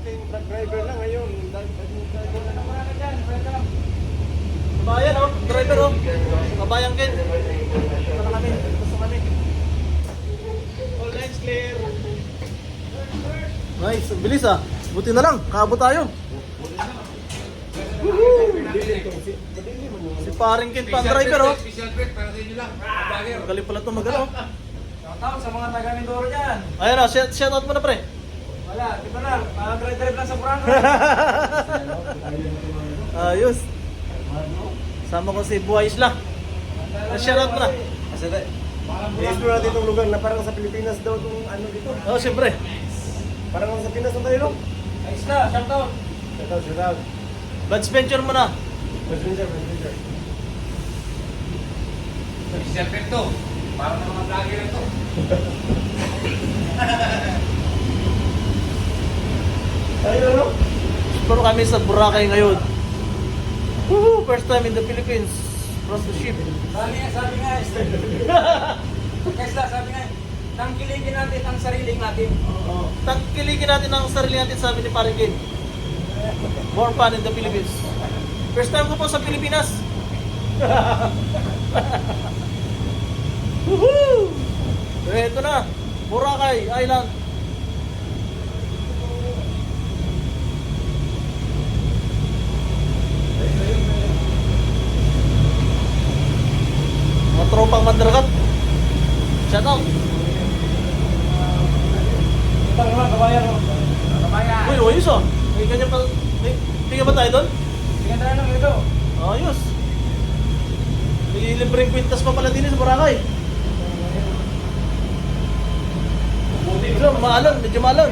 dating truck driver na ngayon. Driver na naman na dyan. Welcome. Kabayan oh, driver oh. Kabayan Ken. Para kami, gusto kami. All lines clear. Nice, ang bilis ah. Buti na lang, kaabot tayo. Si paring Ken pa ang driver oh. Special break para sa inyo lang. Bagger. Galing pala ito magano. Shoutout sa mga taga Mindoro dyan. Ayun oh, shout out mo na pre. Wala, di ba lang. Drive lang sa Burano. Ayos. Sama ko si Buhay Isla. Shout out mo na. I-explore natin itong lugar na parang sa Pilipinas daw itong ano dito. Oh, siyempre. Parang sa Pinas na tayo, no? Ayos na, shoutout. Shoutout. Buds venture mo na. Messenger. Special break to. Para ng mga vlogger ito. Ayun, no? Explore kami sa Boracay ngayon. Woohoo! First time in the Philippines. Cross the ship. Sabi nga, Tesla, sabi nga, tangkilikin natin ang sarili natin. Tangkiligin natin ang sarili natin, sabi ni Paring Ken. More fun in the Philippines. First time ko po sa Pilipinas. Woohoo! Ito na, Boracay Island. Mga tropang mandragat. Shout out. Ito naman, kabayan, no? Kabayan. Uy, ayos ah. May ganyan pa. Tingnan ba tayo doon? Tingnan tayo lang ito. Ayos. May libreng kwintas pa pala din sa Boracay. Medyo maalan, medyo maalan.